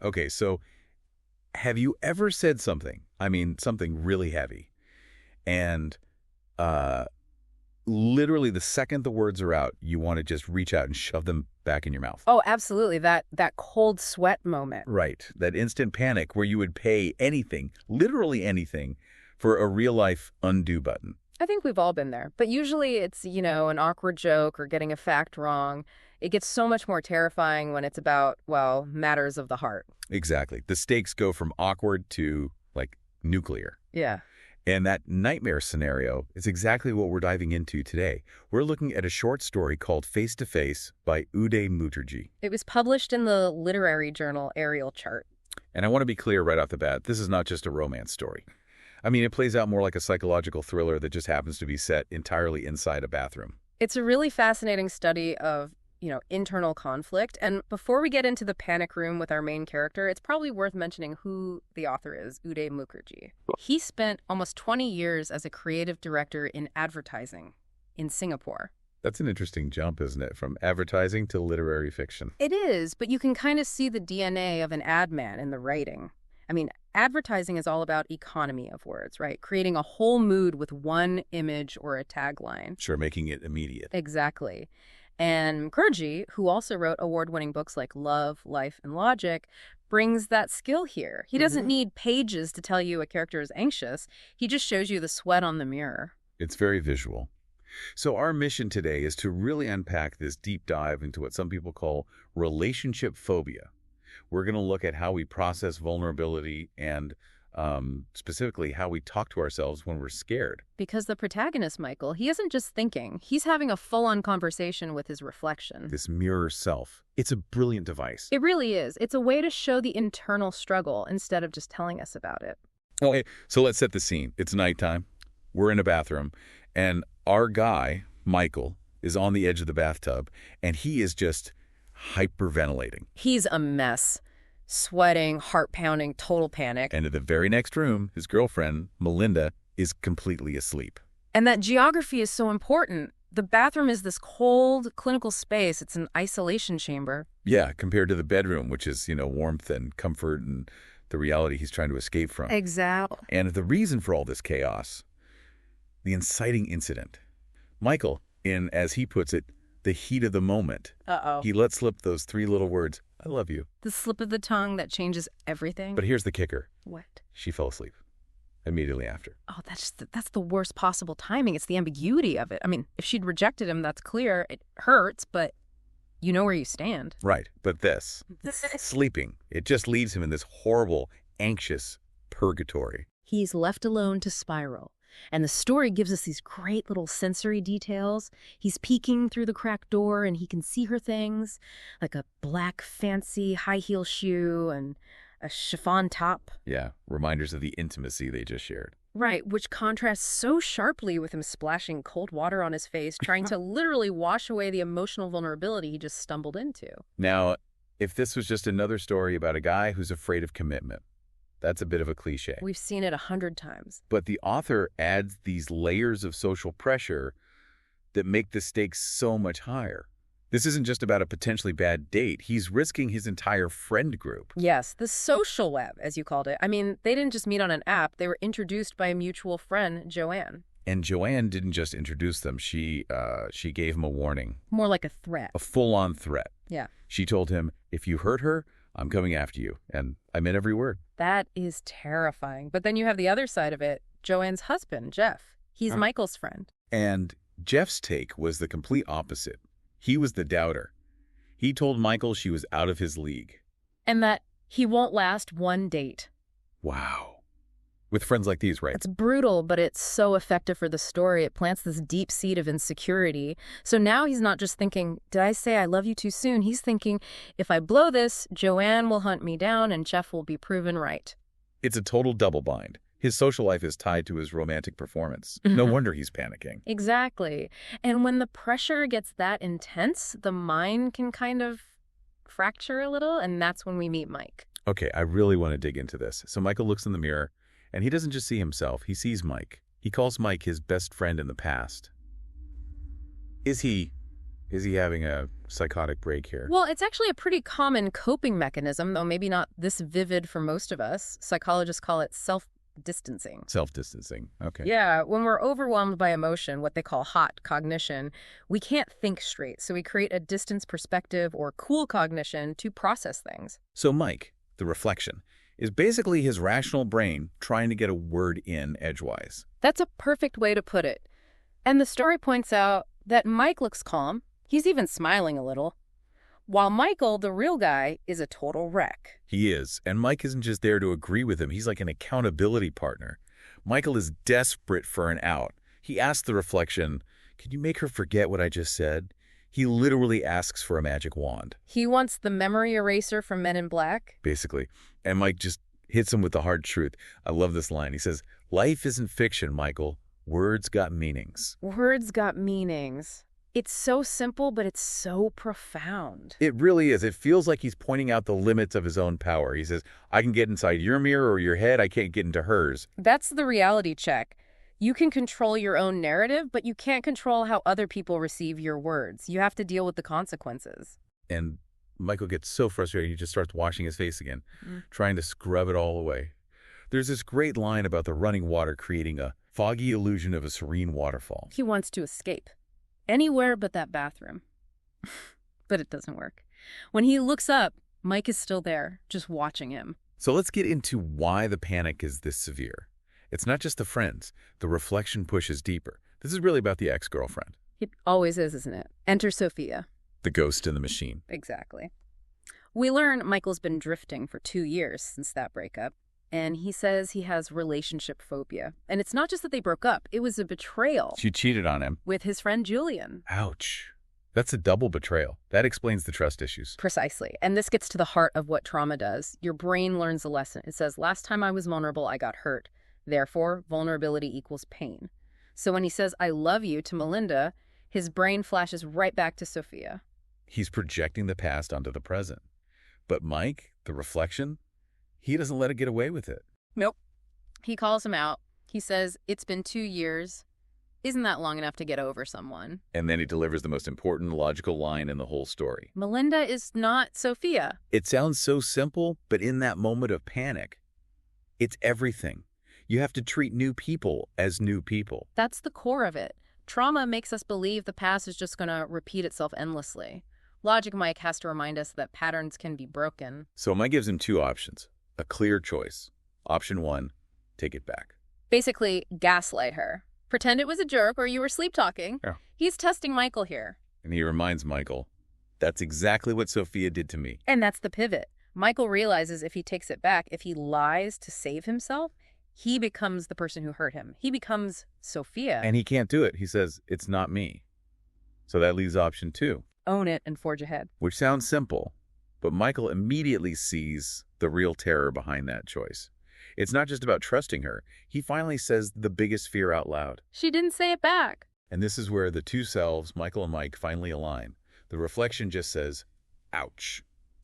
Okay, so have you ever said something, I mean, something really heavy, and uh, literally the second the words are out, you want to just reach out and shove them back in your mouth? Oh, absolutely. That cold sweat moment. Right. That instant panic where you would pay anything, literally anything, for a real-life undo button. I think we've all been there. But usually it's, an awkward joke or getting a fact wrong. It gets so much more terrifying when it's about, well, matters of the heart. Exactly. The stakes go from awkward to, like, nuclear. Yeah. And that nightmare scenario is exactly what we're diving into today. We're looking at a short story called Face to Face by Uday Mukherjee. It was published in the literary journal Ariel Chart. And I want to be clear right off the bat, this is not just a romance story. I mean, it plays out more like a psychological thriller that just happens to be set entirely inside a bathroom. It's a really fascinating study of, internal conflict. And before we get into the panic room with our main character, it's probably worth mentioning who the author is, Uday Mukherjee. He spent almost 20 years as a creative director in advertising in Singapore. That's an interesting jump, isn't it? From advertising to literary fiction. It is, but you can kind of see the DNA of an ad man in the writing. I mean, advertising is all about economy of words, right? Creating a whole mood with one image or a tagline. Sure, making it immediate. Exactly. And Mukherjee, who also wrote award-winning books like Love, Life, and Logic, brings that skill here. He doesn't need pages to tell you a character is anxious. He just shows you the sweat on the mirror. It's very visual. So our mission today is to really unpack this deep dive into what some people call relationship phobia. We're going to look at how we process vulnerability and specifically how we talk to ourselves when we're scared. Because the protagonist, Michael, he isn't just thinking. He's having a full-on conversation with his reflection. This mirror self, it's a brilliant device. It really is. It's a way to show the internal struggle instead of just telling us about it. Okay, so let's set the scene. It's nighttime. We're in a bathroom, and our guy, Michael, is on the edge of the bathtub, and he is just hyperventilating. He's a mess. Sweating, heart pounding, total panic. And in the very next room, his girlfriend, Melinda, is completely asleep. And that geography is so important. The bathroom is this cold, clinical space. It's an isolation chamber. Yeah, compared to the bedroom, which is, warmth and comfort and the reality he's trying to escape from. Exactly. And the reason for all this chaos, the inciting incident. Michael, in, as he puts it, the heat of the moment. Uh-oh. He lets slip those three little words, I love you. The slip of the tongue that changes everything. But here's the kicker. What? She fell asleep immediately after. Oh, that's the worst possible timing. It's the ambiguity of it. I mean, if she'd rejected him, that's clear. It hurts, but you know where you stand. Right, but this, sleeping, it just leaves him in this horrible, anxious purgatory. He's left alone to spiral. And the story gives us these great little sensory details. He's peeking through the cracked door and he can see her things, like a black fancy high heel shoe and a chiffon top. Yeah, reminders of the intimacy they just shared. Right, which contrasts so sharply with him splashing cold water on his face, trying to literally wash away the emotional vulnerability he just stumbled into. Now, if this was just another story about a guy who's afraid of commitment, that's a bit of a cliche. We've seen it 100 times. But the author adds these layers of social pressure that make the stakes so much higher. This isn't just about a potentially bad date. He's risking his entire friend group. Yes, the social web, as you called it. I mean, they didn't just meet on an app. They were introduced by a mutual friend, Joanne. And Joanne didn't just introduce them. She gave him a warning. More like a threat. A full-on threat. Yeah. She told him, if you hurt her, I'm coming after you. And I meant every word. That is terrifying. But then you have the other side of it. Joanne's husband, Jeff. He's Michael's friend. And Jeff's take was the complete opposite. He was the doubter. He told Michael she was out of his league. And that he won't last one date. Wow. With friends like these, right? It's brutal, but it's so effective for the story. It plants this deep seed of insecurity. So now he's not just thinking, did I say I love you too soon? He's thinking, if I blow this, Joanne will hunt me down and Jeff will be proven right. It's a total double bind. His social life is tied to his romantic performance. No wonder he's panicking. Exactly. And when the pressure gets that intense, the mind can kind of fracture a little, and that's when we meet Mike. Okay, I really want to dig into this. So Michael looks in the mirror, and he doesn't just see himself, he sees Mike. He calls Mike his best friend in the past. Is he Is he having a psychotic break here? Well, it's actually a pretty common coping mechanism, though maybe not this vivid for most of us. Psychologists call it self-distancing. Self-distancing. Okay. Yeah, when we're overwhelmed by emotion, what they call hot cognition, we can't think straight. So we create a distance perspective or cool cognition to process things. So Mike, the reflection, is basically his rational brain trying to get a word in edgewise. That's a perfect way to put it. And the story points out that Mike looks calm. He's even smiling a little. While Michael, the real guy, is a total wreck. He is, and Mike isn't just there to agree with him. He's like an accountability partner. Michael is desperate for an out. He asks the reflection, "Can you make her forget what I just said?" He literally asks for a magic wand. He wants the memory eraser from Men in Black. Basically. And Mike just hits him with the hard truth. I love this line. He says, "Life isn't fiction, Michael. Words got meanings." Words got meanings. It's so simple, but it's so profound. It really is. It feels like he's pointing out the limits of his own power. He says, I can get inside your mirror or your head. I can't get into hers. That's the reality check. You can control your own narrative, but you can't control how other people receive your words. You have to deal with the consequences. And Michael gets so frustrated, he just starts washing his face again, trying to scrub it all away. There's this great line about the running water creating a foggy illusion of a serene waterfall. He wants to escape. Anywhere but that bathroom. But it doesn't work. When he looks up, Mike is still there, just watching him. So let's get into why the panic is this severe. It's not just the friends. The reflection pushes deeper. This is really about the ex-girlfriend. It always is, isn't it? Enter Sophia. The ghost in the machine. Exactly. We learn Michael's been drifting for 2 years since that breakup. And he says he has relationship phobia. And it's not just that they broke up. It was a betrayal. She cheated on him. With his friend Julian. Ouch. That's a double betrayal. That explains the trust issues. Precisely. And this gets to the heart of what trauma does. Your brain learns a lesson. It says, last time I was vulnerable, I got hurt. Therefore, vulnerability equals pain. So when he says, I love you to Melinda, his brain flashes right back to Sophia. He's projecting the past onto the present. But Mike, the reflection, he doesn't let it get away with it. Nope. He calls him out. He says, it's been 2 years. Isn't that long enough to get over someone? And then he delivers the most important logical line in the whole story. Melinda is not Sophia. It sounds so simple, but in that moment of panic, it's everything. You have to treat new people as new people. That's the core of it. Trauma makes us believe the past is just going to repeat itself endlessly. Logic Mike has to remind us that patterns can be broken. So Mike gives him two options. A clear choice. Option 1, take it back. Basically, gaslight her. Pretend it was a jerk or you were sleep-talking. Yeah. He's testing Michael here. And he reminds Michael, that's exactly what Sophia did to me. And that's the pivot. Michael realizes if he takes it back, if he lies to save himself, he becomes the person who hurt him. He becomes Sophia. And he can't do it. He says, it's not me. So that leaves option 2. Own it and forge ahead. Which sounds simple, but Michael immediately sees the real terror behind that choice. It's not just about trusting her. He finally says the biggest fear out loud. She didn't say it back. And this is where the two selves, Michael and Mike, finally align. The reflection just says, ouch.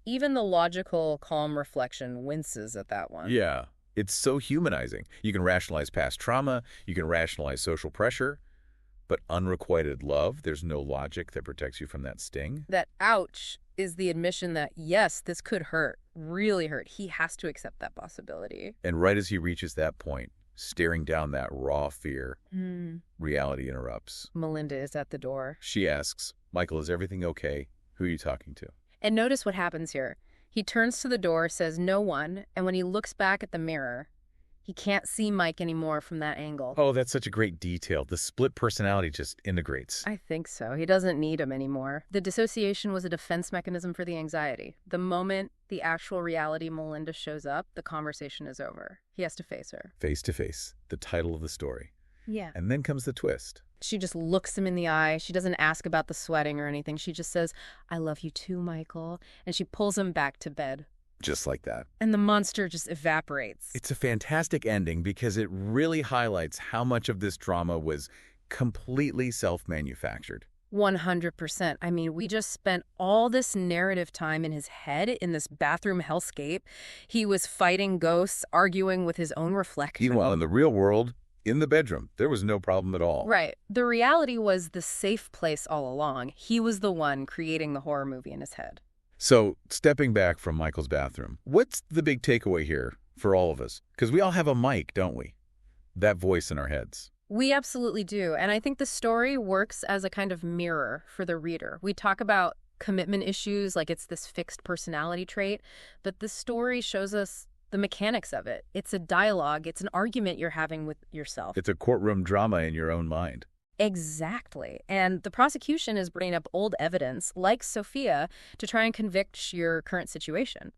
Even the logical, calm reflection winces at that one. Yeah, it's so humanizing. You can rationalize past trauma, you can rationalize social pressure, but unrequited love, there's no logic that protects you from that sting. That ouch is the admission that, yes, this could hurt, really hurt. He has to accept that possibility. And right as he reaches that point, staring down that raw fear, reality interrupts. Melinda is at the door. She asks, Michael, is everything okay? Who are you talking to? And notice what happens here. He turns to the door, says no one, and when he looks back at the mirror, he can't see Mike anymore from that angle. Oh, that's such a great detail. The split personality just integrates. I think so. He doesn't need him anymore. The dissociation was a defense mechanism for the anxiety. The moment the actual reality Melinda shows up, the conversation is over. He has to face her. Face to face, the title of the story. Yeah. And then comes the twist. She just looks him in the eye. She doesn't ask about the sweating or anything. She just says, I love you too, Michael. And she pulls him back to bed. Just like that. And the monster just evaporates. It's a fantastic ending because it really highlights how much of this drama was completely self-manufactured. 100%. I mean, we just spent all this narrative time in his head in this bathroom hellscape. He was fighting ghosts, arguing with his own reflection. Meanwhile, in the real world, In the bedroom, there was no problem at all. Right. The reality was the safe place all along. He was the one creating the horror movie in his head. So, stepping back from Michael's bathroom, what's the big takeaway here for all of us? Because we all have a mic, don't we? That voice in our heads. We absolutely do. And I think the story works as a kind of mirror for the reader. We talk about commitment issues like it's this fixed personality trait, but the story shows us the mechanics of it. It's a dialogue. It's an argument you're having with yourself. It's a courtroom drama in your own mind. Exactly. And the prosecution is bringing up old evidence, like Sophia, to try and convict your current situation.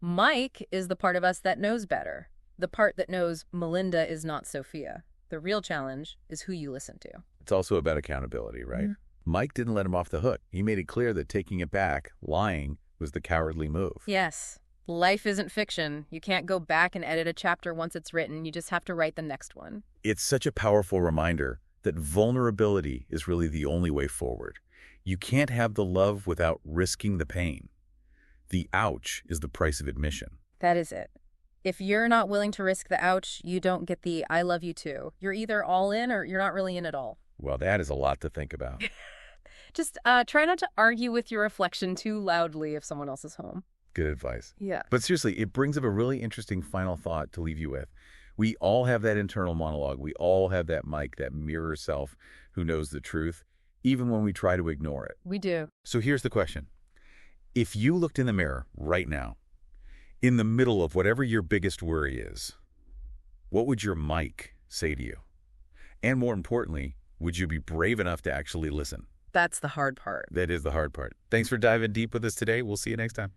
Mike is the part of us that knows better, the part that knows Melinda is not Sophia. The real challenge is who you listen to. It's also about accountability, right? Mike didn't let him off the hook. He made it clear that taking it back, lying, was the cowardly move. Yes. Life isn't fiction. You can't go back and edit a chapter once it's written. You just have to write the next one. It's such a powerful reminder that vulnerability is really the only way forward. You can't have the love without risking the pain. The ouch is the price of admission. That is it. If you're not willing to risk the ouch, you don't get the I love you too. You're either all in or you're not really in at all. Well, that is a lot to think about. Just try not to argue with your reflection too loudly if someone else is home. Good advice. Yeah. But seriously, it brings up a really interesting final thought to leave you with. We all have that internal monologue. We all have that Mike, that mirror self who knows the truth, even when we try to ignore it. We do. So here's the question. If you looked in the mirror right now, in the middle of whatever your biggest worry is, what would your Mike say to you? And more importantly, would you be brave enough to actually listen? That's the hard part. That is the hard part. Thanks for diving deep with us today. We'll see you next time.